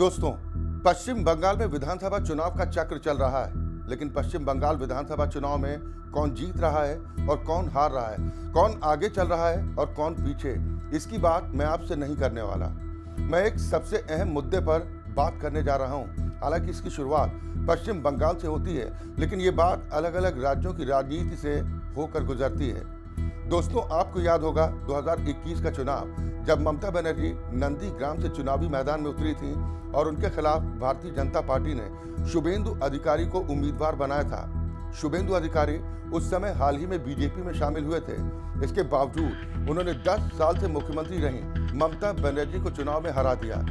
दोस्तों, पश्चिम बंगाल में विधानसभा चुनाव का चक्र चल रहा है, लेकिन पश्चिम बंगाल विधानसभा चुनाव में कौन जीत रहा है और कौन हार रहा है, कौन आगे चल रहा है और कौन पीछे, इसकी बात मैं आपसे नहीं करने वाला। मैं एक सबसे अहम मुद्दे पर बात करने जा रहा हूं। हालांकि इसकी शुरुआत पश्चिम बंगाल से होती है, लेकिन ये बात अलग अलग राज्यों की राजनीति से होकर गुजरती है। दोस्तों, आपको याद होगा 2021 का चुनाव, जब ममता बनर्जी नंदीग्राम से चुनावी मैदान में उतरी थी और उनके खिलाफ भारतीय जनता पार्टी ने शुभेंदु अधिकारी को उम्मीदवार बनाया था। शुभेंदु अधिकारी उस समय हाल ही में बीजेपी में शामिल हुए थे। इसके बावजूद उन्होंने 10 साल से मुख्यमंत्री रही ममता बनर्जी को चुनाव में हरा दिया।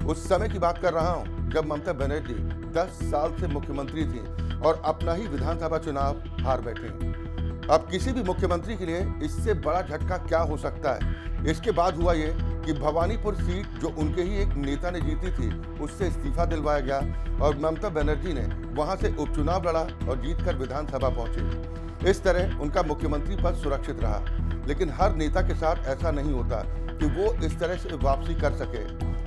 उस समय की बात कर रहा हूं जब ममता बनर्जी 10 साल से मुख्यमंत्री थी और अपना ही विधानसभा चुनाव हार बैठी। अब किसी भी मुख्यमंत्री के लिए इससे बड़ा झटका क्या हो सकता है। इसके बाद हुआ ये कि भवानीपुर सीट जो उनके ही एक नेता ने जीती थी, उससे इस्तीफा दिलवाया गया और ममता बनर्जी ने वहां से उपचुनाव लड़ा और जीतकर विधानसभा पहुंचे। इस तरह उनका मुख्यमंत्री पद सुरक्षित रहा। लेकिन हर नेता के साथ ऐसा नहीं होता कि वो इस तरह से वापसी कर सके।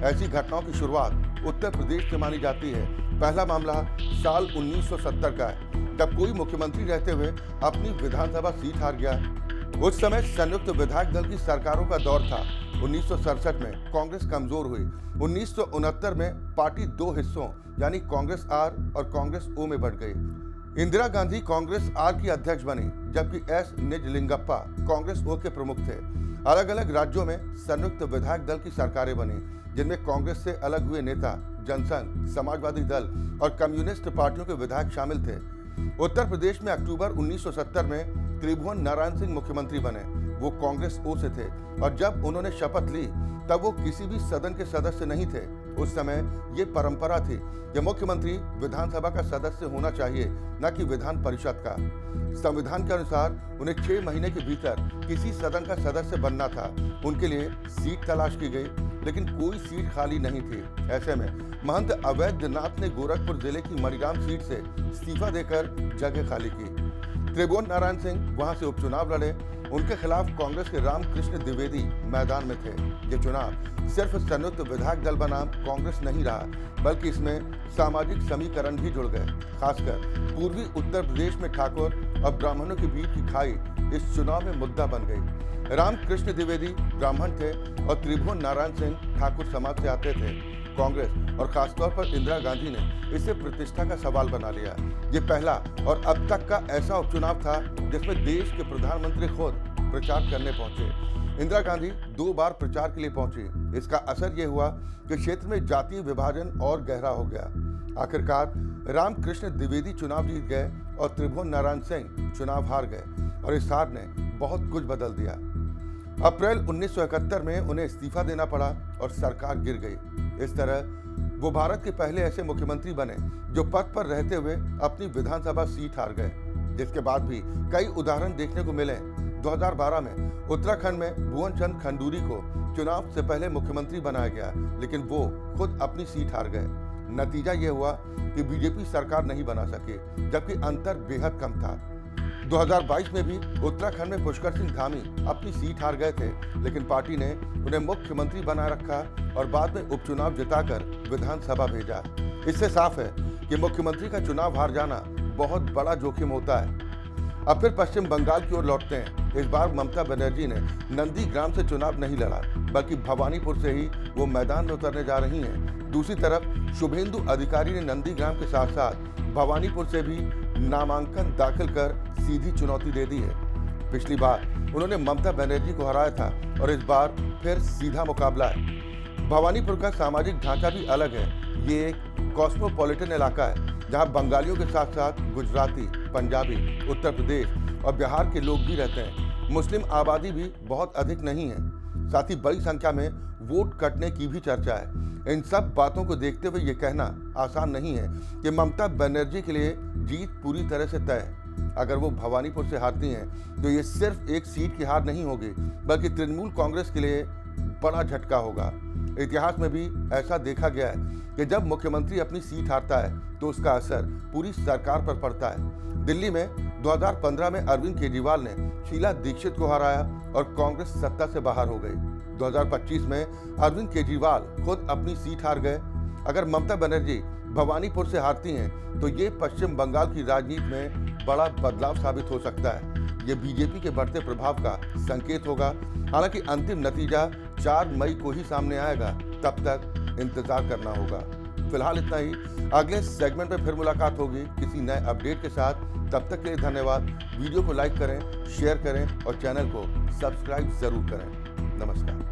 ऐसी घटनाओं की शुरुआत उत्तर प्रदेश से मानी जाती है। पहला मामला साल 1970 का है, जब कोई मुख्यमंत्री रहते हुए अपनी विधानसभा सीट हार गया। उस समय संयुक्त विधायक दल की सरकारों का दौर था। 1967 में कांग्रेस कमजोर हुई। 1969 में पार्टी दो हिस्सों यानी कांग्रेस आर और कांग्रेस ओ में बढ़ गई। इंदिरा गांधी कांग्रेस आर की अध्यक्ष बनी, जबकि एस निजलिंगप्पा कांग्रेस ओ के प्रमुख थे। अलग अलग राज्यों में संयुक्त विधायक दल की सरकारें बनी, जिनमें कांग्रेस से अलग हुए नेता, जनसंघ, समाजवादी दल और कम्युनिस्ट पार्टियों के विधायक शामिल थे। उत्तर प्रदेश में अक्टूबर 1970 में त्रिभुवन नारायण सिंह मुख्यमंत्री बने। वो कांग्रेस ओ से थे और जब उन्होंने शपथ ली तब वो किसी भी सदन के सदस्य नहीं थे। उस समय ये परंपरा थी कि मुख्यमंत्री विधानसभा का सदस्य होना चाहिए, न कि विधान परिषद का। संविधान के अनुसार उन्हें 6 महीने के भीतर किसी सदन का सदस्य बनना था। उनके लिए सीट तलाश की गई, लेकिन कोई सीट खाली नहीं थी। ऐसे में महंत अवैधनाथ ने गोरखपुर जिले की मणिराम सीट से इस्तीफा देकर जगह खाली की। त्रिभुवन नारायण सिंह वहां से उपचुनाव लड़े। उनके खिलाफ कांग्रेस के रामकृष्ण द्विवेदी मैदान में थे। ये चुनाव सिर्फ संयुक्त विधायक दल बनाम कांग्रेस नहीं रहा, बल्कि इसमें सामाजिक समीकरण भी जुड़ गए। खासकर पूर्वी उत्तर प्रदेश में ठाकुर और ब्राह्मणों के बीच की खाई इस चुनाव में मुद्दा बन गई। रामकृष्ण द्विवेदी ब्राह्मण थे और त्रिभुवन नारायण सिंह ठाकुर समाज से आते थे। कांग्रेस और खासतौर पर इंदिरा गांधी ने इसे प्रतिष्ठा का सवाल बना लिया। ये पहला और अब तक का ऐसा उपचुनाव था जिसमें देश के प्रधानमंत्री खुद प्रचार करने पहुंचे। इंदिरा गांधी 2 बार प्रचार के लिए पहुंची। इसका असर ये हुआ कि क्षेत्र में जातीय विभाजन और गहरा हो गया। आखिरकार रामकृष्ण द्विवेदी चुनाव जीत गए और त्रिभुवन नारायण सिंह चुनाव हार गए और इस हार ने बहुत कुछ बदल दिया। अप्रैल 1971 में उन्हें इस्तीफा देना पड़ा और सरकार गिर गई। इस तरह वो भारत के पहले ऐसे मुख्यमंत्री बने जो पद पर रहते हुए अपनी विधानसभा सीट हार गए, जिसके बाद भी कई उदाहरण देखने को मिले। 2012 में उत्तराखंड में भुवन चंद खंडूरी को चुनाव से पहले मुख्यमंत्री बनाया गया, लेकिन वो खुद अपनी सीट हार गए। नतीजा ये हुआ कि बीजेपी सरकार नहीं बना सकी, जबकि अंतर बेहद कम था। 2022 में भी उत्तराखंड में पुष्कर सिंह धामी अपनी सीट हार गए थे, लेकिन पार्टी ने उन्हें मुख्यमंत्री बनाए रखा और बाद में उपचुनाव जिताकर विधानसभा भेजा। इससे साफ है कि मुख्यमंत्री का चुनाव हार जाना बहुत बड़ा जोखिम होता है। अब फिर पश्चिम बंगाल की ओर लौटते हैं। इस बार ममता बनर्जी ने नंदीग्राम से चुनाव नहीं लड़ा, बल्कि भवानीपुर से ही वो मैदान में उतरने जा रही हैं। दूसरी तरफ शुभेंदु अधिकारी ने नंदीग्राम के साथ साथ भवानीपुर से भी नामांकन दाखिल कर सीधी चुनौती दे दी है। पिछली बार उन्होंने ममता बनर्जी को हराया था और इस बार फिर सीधा मुकाबला है। भवानीपुर का सामाजिक ढांचा भी अलग है। ये एक कॉस्मोपॉलिटन इलाका है, जहां बंगालियों के साथ साथ गुजराती, पंजाबी, उत्तर प्रदेश और बिहार के लोग भी रहते हैं। मुस्लिम आबादी भी बहुत अधिक नहीं है। साथ ही बड़ी संख्या में वोट कटने की भी चर्चा है। इन सब बातों को देखते हुए ये कहना आसान नहीं है कि ममता बनर्जी के लिए जीत पूरी तरह से तय है। अगर वो भवानीपुर से हारती हैं तो ये सिर्फ एक सीट की हार नहीं होगी, बल्कि तृणमूल कांग्रेस के लिए बड़ा झटका होगा। इतिहास में भी ऐसा देखा गया है कि जब मुख्यमंत्री अपनी सीट हारता है तो उसका असर पूरी सरकार पर पड़ता है। दिल्ली में 2015 में अरविंद केजरीवाल ने शीला दीक्षित को हराया और कांग्रेस सत्ता से बाहर हो गई। 2025 में अरविंद केजरीवाल खुद अपनी सीट हार गए। अगर ममता बनर्जी भवानीपुर से हारती हैं तो ये पश्चिम बंगाल की राजनीति में बड़ा बदलाव साबित हो सकता है। ये बीजेपी के बढ़ते प्रभाव का संकेत होगा। हालांकि अंतिम नतीजा 4 मई को ही सामने आएगा, तब तक इंतजार करना होगा। फिलहाल इतना ही। अगले सेगमेंट में फिर मुलाकात होगी किसी नए अपडेट के साथ। तब तक के लिए धन्यवाद। वीडियो को लाइक करें, शेयर करें और चैनल को सब्सक्राइब जरूर करें। नमस्कार।